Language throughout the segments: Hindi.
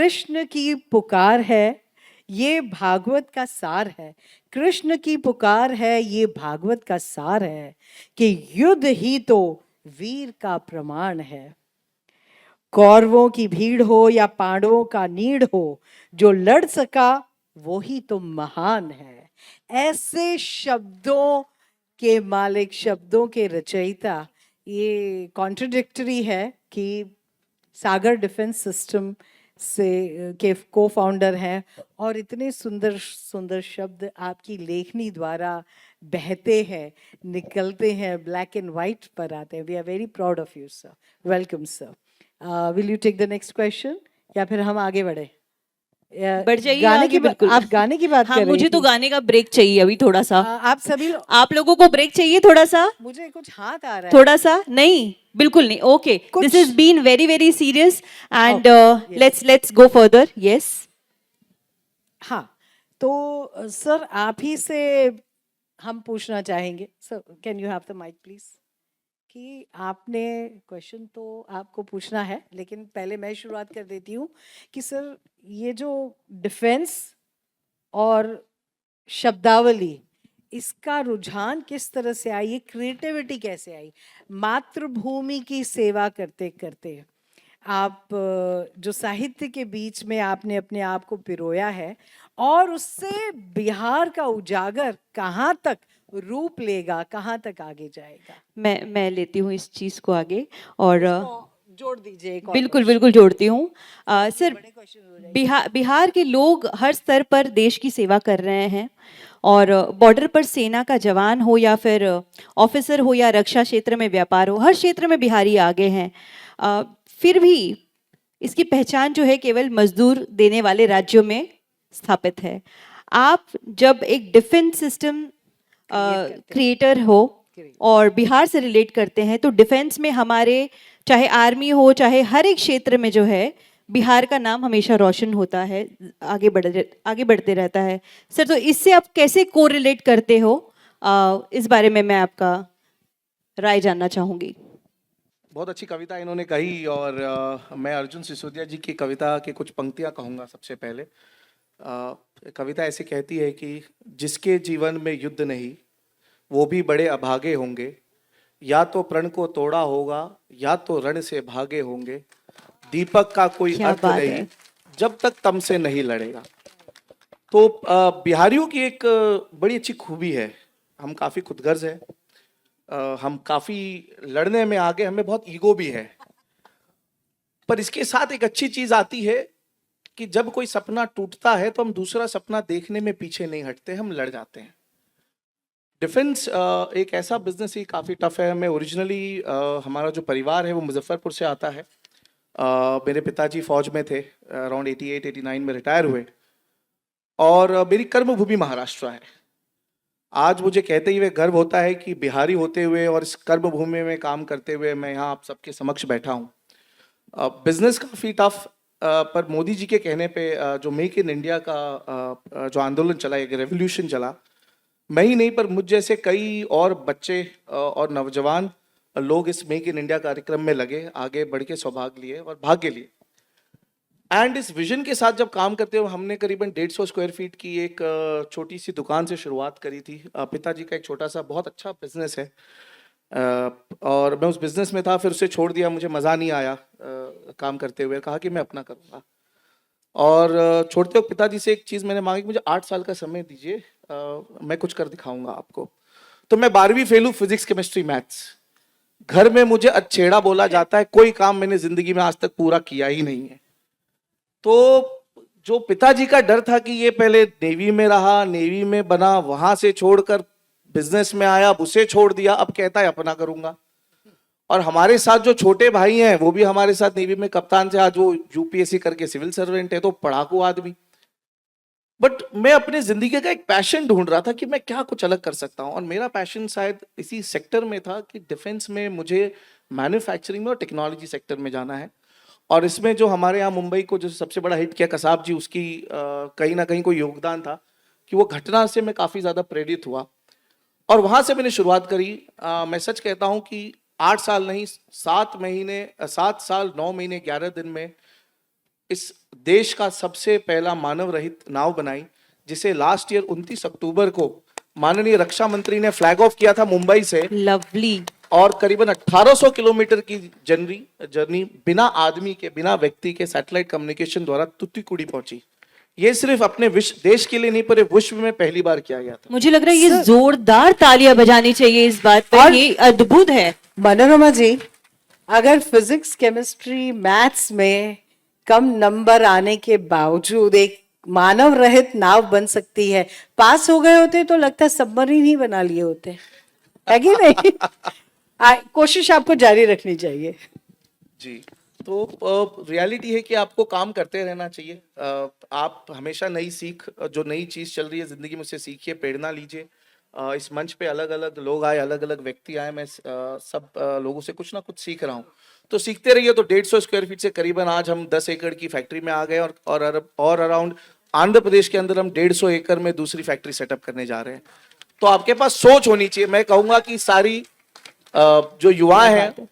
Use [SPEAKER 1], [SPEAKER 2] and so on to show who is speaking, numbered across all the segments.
[SPEAKER 1] कृष्ण की पुकार है, ये भागवत का सार है। कृष्ण की पुकार है, ये भागवत का सार है कि युद्ध ही तो वीर का प्रमाण है। कौरवों की भीड़ हो या पांडवों का नीड हो, जो लड़ सका वो ही तो महान है। ऐसे शब्दों के मालिक, शब्दों के रचयिता, ये कॉन्ट्रडिक्टरी है कि सागर डिफेंस सिस्टम से के को फाउंडर हैं और इतने सुंदर सुंदर शब्द आपकी लेखनी द्वारा बहते हैं, निकलते हैं, ब्लैक एंड वाइट पर आते हैं। We are very proud of you sir. Welcome sir. Will you take the next question या फिर हम आगे बढ़े?
[SPEAKER 2] बढ़ जाइए
[SPEAKER 1] गाने
[SPEAKER 2] आगे,
[SPEAKER 1] की
[SPEAKER 2] बिल्कुल।
[SPEAKER 1] आप गाने की बात
[SPEAKER 2] हाँ,
[SPEAKER 1] कर रही
[SPEAKER 2] मुझे तो
[SPEAKER 1] थी।
[SPEAKER 2] गाने का ब्रेक चाहिए अभी थोड़ा सा।
[SPEAKER 1] आप सभी
[SPEAKER 2] आप लोगों को ब्रेक चाहिए थोड़ा सा?
[SPEAKER 1] मुझे कुछ हाथ आ रहा है
[SPEAKER 2] थोड़ा सा नहीं, बिल्कुल नहीं। Okay, this is been very very serious and
[SPEAKER 1] yes.
[SPEAKER 2] Let's go further. Yes.
[SPEAKER 1] हाँ, तो सर आप ही से हम पूछना चाहेंगे। Sir can you have the mic please? कि आपने क्वेश्चन तो आपको पूछना है, लेकिन पहले मैं शुरुआत कर देती हूँ कि सर ये जो डिफेंस और शब्दावली, इसका रुझान किस तरह से आई, ये क्रिएटिविटी कैसे आई? मातृभूमि की सेवा करते करते आप जो साहित्य के बीच में आपने अपने आप को पिरोया है, और उससे बिहार का उजागर कहाँ तक रूप लेगा, कहाँ तक आगे जाएगा?
[SPEAKER 2] मैं लेती हूँ इस चीज को आगे और
[SPEAKER 1] जोड़ दीजिए एक और
[SPEAKER 2] बिल्कुल
[SPEAKER 1] question।
[SPEAKER 2] बिल्कुल जोड़ती हूँ। सर,
[SPEAKER 1] बड़े क्वेश्चन हो जाएंगे।
[SPEAKER 2] बिहार के लोग हर स्तर पर देश की सेवा कर रहे हैं और बॉर्डर पर सेना का जवान हो या फिर ऑफिसर हो या रक्षा क्षेत्र में व्यापार हो, हर क्षेत्र में बिहारी आगे हैं। फिर भी इसकी पहचान जो है केवल मजदूर देने वाले राज्यों में स्थापित है। आप जब एक डिफेंस सिस्टम क्रिएटर हो और बिहार से रिलेट करते हैं तो डिफेंस में हमारे चाहे आर्मी हो चाहे हर एक क्षेत्र में जो है बिहार का नाम हमेशा रोशन होता है, आगे बढ़ते रहता है। सर, तो इससे आप कैसे कोरिलेट करते हो? इस बारे में मैं आपका राय जानना चाहूंगी।
[SPEAKER 3] बहुत अच्छी कविता इन्होंने कही और मैं अर्जुन सिसोदिया जी की कविता की कुछ पंक्तियां कहूँगा। सबसे पहले कविता ऐसी कहती है कि जिसके जीवन में युद्ध नहीं वो भी बड़े अभागे होंगे, या तो प्रण को तोड़ा होगा या तो रण से भागे होंगे। दीपक का कोई
[SPEAKER 2] क्या
[SPEAKER 3] अर्थ
[SPEAKER 2] बात
[SPEAKER 3] नहीं
[SPEAKER 2] है।
[SPEAKER 3] जब तक तम से नहीं लड़ेगा। तो बिहारियों की एक बड़ी अच्छी खूबी है, हम काफ़ी खुदगर्ज हैं, हम काफ़ी लड़ने में आगे, हमें बहुत ईगो भी है। पर इसके साथ एक अच्छी चीज़ आती है कि जब कोई सपना टूटता है तो हम दूसरा सपना देखने में पीछे नहीं हटते, हम लड़ जाते हैं। डिफेंस एक ऐसा बिजनेस ही काफ़ी टफ है। मैं ओरिजिनली हमारा जो परिवार है वो मुजफ्फरपुर से आता है। मेरे पिताजी फौज में थे, अराउंड 88-89 में रिटायर हुए, और मेरी कर्मभूमि महाराष्ट्र है। आज मुझे कहते हुए गर्व होता है कि बिहारी होते हुए और इस कर्मभूमि में काम करते हुए मैं यहाँ आप सबके समक्ष बैठा हूँ। बिजनेस काफ़ी टफ, पर मोदी जी के कहने पे जो मेक इन इंडिया का जो आंदोलन चला, एक रेवोल्यूशन चला, मैं ही नहीं पर मुझ जैसे कई और बच्चे और नौजवान लोग इस मेक इन इंडिया कार्यक्रम में लगे, आगे बढ़ के सौभाग्य लिए और भाग्य लिए। एंड इस विजन के साथ जब काम करते हुए हमने करीबन 150 स्क्वायर फीट की एक छोटी सी दुकान से शुरुआत करी थी। पिताजी का एक छोटा सा बहुत अच्छा बिजनेस है, और मैं उस बिजनेस में था, फिर उसे छोड़ दिया, मुझे मज़ा नहीं आया काम करते हुए, कहा कि मैं अपना करूँगा। और छोड़ते वक्त पिताजी से एक चीज़ मैंने मांगी कि मुझे 8 साल का समय दीजिए, मैं कुछ कर दिखाऊंगा आपको। तो मैं 12वीं फेल हूँ, फिजिक्स केमिस्ट्री मैथ्स। घर में मुझे अच्छेड़ा बोला जाता है, कोई काम मैंने जिंदगी में आज तक पूरा किया ही नहीं है। तो जो पिताजी का डर था कि ये पहले नेवी में रहा, नेवी में बना, वहां से छोड़कर बिजनेस में आया, अब उसे छोड़ दिया, अब कहता है अपना करूंगा। और हमारे साथ जो छोटे भाई हैं वो भी हमारे साथ नेवी में कप्तान थे, आज वो यूपीएससी करके सिविल सर्वेंट है, तो पढ़ाकू आदमी। बट मैं अपने जिंदगी का एक पैशन ढूंढ रहा था कि मैं क्या कुछ अलग कर सकता हूँ, और मेरा पैशन शायद इसी सेक्टर में था कि डिफेंस में मुझे मैन्युफैक्चरिंग में और टेक्नोलॉजी सेक्टर में जाना है। और इसमें जो हमारे यहाँ मुंबई को जो सबसे बड़ा हिट किया कसाब जी, उसकी कहीं ना कहीं कोई योगदान था कि वो घटना से मैं काफ़ी ज़्यादा प्रेरित हुआ और वहाँ से मैंने शुरुआत करी। मैं सच कहता हूँ कि 8 साल नहीं, 7 साल 9 महीने 11 दिन में इस देश का सबसे पहला मानव रहित नाव बनाई, जिसे लास्ट ईयर 29 अक्टूबर को माननीय रक्षा मंत्री ने फ्लैग ऑफ किया था मुंबई से,
[SPEAKER 2] लवली।
[SPEAKER 3] और करीबन 1800 किलोमीटर की जर्नी बिना आदमी के, बिना व्यक्ति के सैटेलाइट कम्युनिकेशन द्वारा तुतुकुड़ी पहुंची। ये सिर्फ अपने देश के लिए नहीं, पूरे विश्व में पहली बार किया गया था।
[SPEAKER 2] मुझे लग रहा है ये जोरदार तालियां बजानी चाहिए इस बात पे,
[SPEAKER 1] और
[SPEAKER 2] ये अद्भुत है।
[SPEAKER 1] मनोरमा जी, अगर फिजिक्स, केमिस्ट्री, मैथ्स में कम नंबर आने के बावजूद एक मानव रहित नाव बन सकती है, पास हो गए होते तो लगता है सबमरीन ही बना लिए होते, है कि नहीं? कोशिश आपको जारी रखनी चाहिए।
[SPEAKER 3] जी, तो रियलिटी है कि आपको काम करते रहना चाहिए। आप हमेशा नई सीख, जो नई चीज चल रही है जिंदगी में, उससे सीखिए, प्रेरणा लीजिए। इस मंच पे अलग अलग लोग आए, अलग अलग व्यक्ति आए, मैं सब लोगों से कुछ ना कुछ सीख रहा हूँ, तो सीखते रहिए। तो 150 स्क्वायर फीट से करीबन आज हम 10 एकड़ की फैक्ट्री में आ गए, और अराउंड आंध्र प्रदेश के अंदर हम 150 एकड़ में दूसरी फैक्ट्री सेटअप करने जा रहे हैं। तो आपके पास सोच होनी चाहिए। मैं कहूंगा कि सारी जो युवा हैं,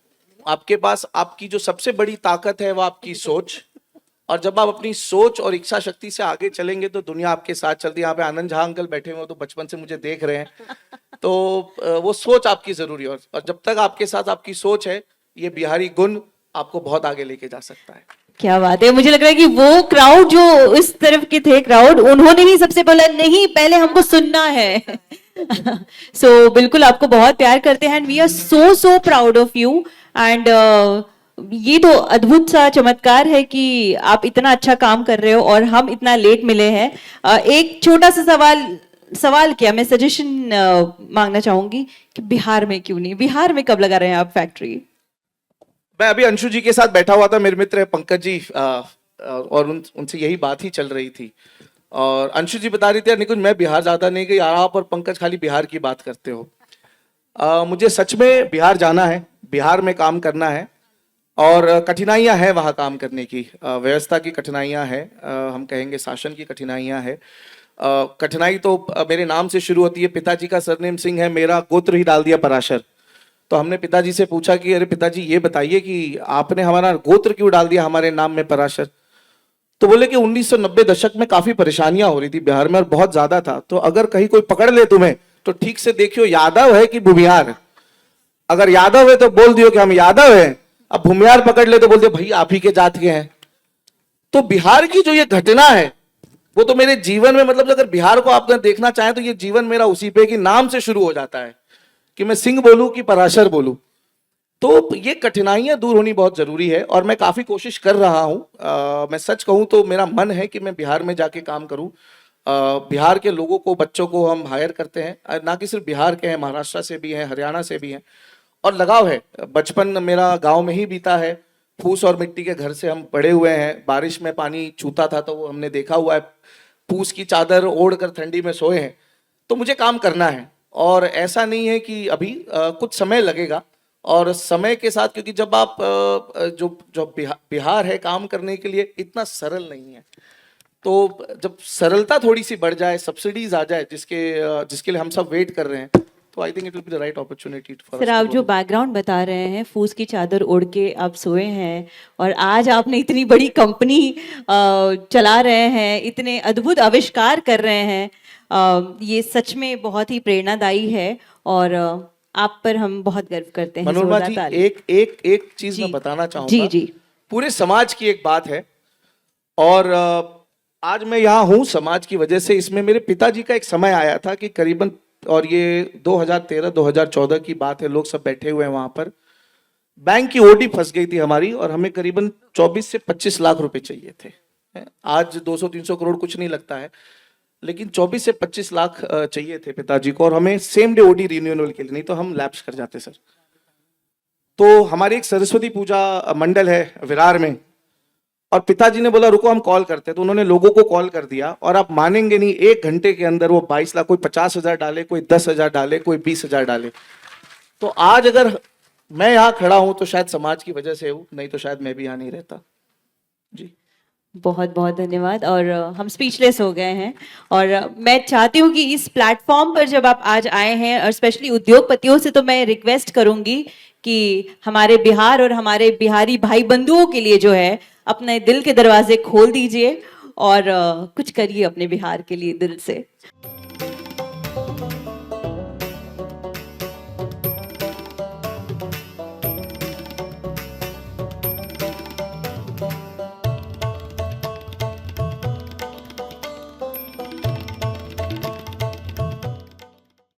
[SPEAKER 3] आपके पास आपकी जो सबसे बड़ी ताकत है वो आपकी सोच, और जब आप अपनी सोच और इच्छा शक्ति से आगे चलेंगे तो दुनिया आपके साथ चलती है। यहाँ पे आनंद झा अंकल बैठे हुए, तो बचपन से मुझे देख रहे हैं, तो वो सोच आपकी जरूरी है, और जब तक आपके साथ आपकी सोच है, ये बिहारी गुण आपको बहुत आगे लेके जा सकता है।
[SPEAKER 2] क्या बात है। मुझे लग रहा है कि वो क्राउड जो इस तरफ के थे क्राउड, उन्होंने ही सबसे बोला नहीं पहले हमको सुनना है। सो बिल्कुल आपको बहुत प्यार करते हैं, and we are so proud of you. And ये तो अद्भुत सा चमत्कार है कि आप इतना अच्छा काम कर रहे हो और हम इतना लेट मिले हैं। एक छोटा सा सवाल क्या, मैं सजेशन मांगना चाहूंगी कि बिहार में क्यों नहीं, बिहार में कब लगा रहे हैं आप फैक्ट्री?
[SPEAKER 3] मैं अभी अंशु जी के साथ बैठा हुआ था, मेरे मित्र है पंकज जी, और उनसे यही बात ही चल रही थी, और अंशु जी बता रही थी, निकुंज मैं बिहार ज्यादा नहीं गई, आप और पंकज खाली बिहार की बात करते हो। मुझे सच में बिहार जाना है, बिहार में काम करना है, और कठिनाइयां हैं वहाँ काम करने की, व्यवस्था की कठिनाइयां हैं, हम कहेंगे शासन की कठिनाइयां हैं। कठिनाई तो मेरे नाम से शुरू होती है, पिताजी का सरनेम सिंह है, मेरा गोत्र ही डाल दिया पराशर। तो हमने पिताजी से पूछा कि अरे पिताजी ये बताइए कि आपने हमारा गोत्र क्यों डाल दिया हमारे नाम में पराशर? तो बोले कि 1990 दशक में काफी परेशानियां हो रही थी बिहार में, और बहुत ज्यादा था, तो अगर कहीं कोई पकड़ ले तुम्हें तो ठीक से देखियो यादव है कि भूमिहार। अगर यादव है तो बोल दियो कि हम यादव हैं, अब भूमिहार पकड़ ले तो बोल दियो भाई आप ही के जात के हैं। तो बिहार की जो ये घटना है वो तो मेरे जीवन में, मतलब अगर बिहार को आप देखना चाहें तो ये जीवन मेरा उसी पे कि नाम से शुरू हो जाता है, कि मैं सिंह बोलूं कि पराशर बोलूं। तो ये कठिनाइयां दूर होनी बहुत जरूरी है, और मैं काफी कोशिश कर रहा हूं। मैं सच कहूं तो मेरा मन है कि मैं बिहार में जाके काम करूं। बिहार के लोगों को, बच्चों को हम हायर करते हैं, ना कि सिर्फ बिहार के हैं, महाराष्ट्र से भी हैं, हरियाणा से भी हैं, और लगाव है। बचपन मेरा गांव में ही बीता है, फूस और मिट्टी के घर से हम बड़े हुए हैं, बारिश में पानी छूता था तो वो हमने देखा हुआ है, फूस की चादर ओढ़ कर ठंडी में सोए हैं। तो मुझे काम करना है, और ऐसा नहीं है कि अभी कुछ समय लगेगा, और समय के साथ, क्योंकि जब आप जो बिहार है काम करने के लिए इतना सरल नहीं है, तो जब सरलता थोड़ी सी बढ़ जाए, सब्सिडीज आ जाए, जिसके लिए हम सब वेट कर रहे हैं, तो I think it will be the right opportunity for
[SPEAKER 2] sir, आप जो बैकग्राउंड बता रहे हैं, फूस की चादर ओढ़ के आप सोए हैं, और आज आपने इतनी बड़ी कंपनी चला रहे हैं, इतने अद्भुत आविष्कार कर रहे हैं, ये सच में बहुत ही प्रेरणादायी है, और आप पर हम बहुत गर्व करते हैं।
[SPEAKER 3] मनोरमा
[SPEAKER 2] जोरदार
[SPEAKER 3] जी,
[SPEAKER 2] ताली।
[SPEAKER 3] एक चीज मैं बताना चाहूंगा।
[SPEAKER 2] जी जी।
[SPEAKER 3] पूरे समाज की एक बात है, और आज मैं यहाँ हूँ समाज की वजह से। इसमें मेरे पिताजी का एक समय आया था कि करीबन, और ये 2013-2014 की बात है, लोग सब बैठे हुए हैं वहां पर, बैंक की ओडी फंस गई थी हमारी, और हमें करीबन 24 से 25 लाख रुपए चाहिए थे। आज 200-300 करोड़ कुछ नहीं लगता है, लेकिन 24 से 25 लाख चाहिए थे पिताजी को, और हमें सेम डे ओडी रिन्यूअल के लिए, नहीं तो हम लैप्स कर जाते सर। तो हमारी एक सरस्वती पूजा मंडल है विरार में, और पिताजी ने बोला रुको हम कॉल करते हैं, तो उन्होंने लोगों को कॉल कर दिया, और आप मानेंगे नहीं, 1 घंटे के अंदर वो 22 लाख, कोई 50,000 डाले, कोई 10,000 डाले, कोई 20,000 डाले। तो आज अगर मैं यहाँ खड़ा हूं तो शायद समाज की वजह से हूँ, नहीं तो शायद मैं भी यहाँ नहीं रहता। जी
[SPEAKER 2] बहुत बहुत धन्यवाद, और हम स्पीचलेस हो गए हैं, और मैं चाहती हूँ कि इस प्लेटफॉर्म पर जब आप आज आए हैं, और स्पेशली उद्योगपतियों से, तो मैं रिक्वेस्ट करूंगी कि हमारे बिहार और हमारे बिहारी भाई बंधुओं के लिए जो है अपने दिल के दरवाजे खोल दीजिए और कुछ करिए अपने बिहार के लिए दिल से।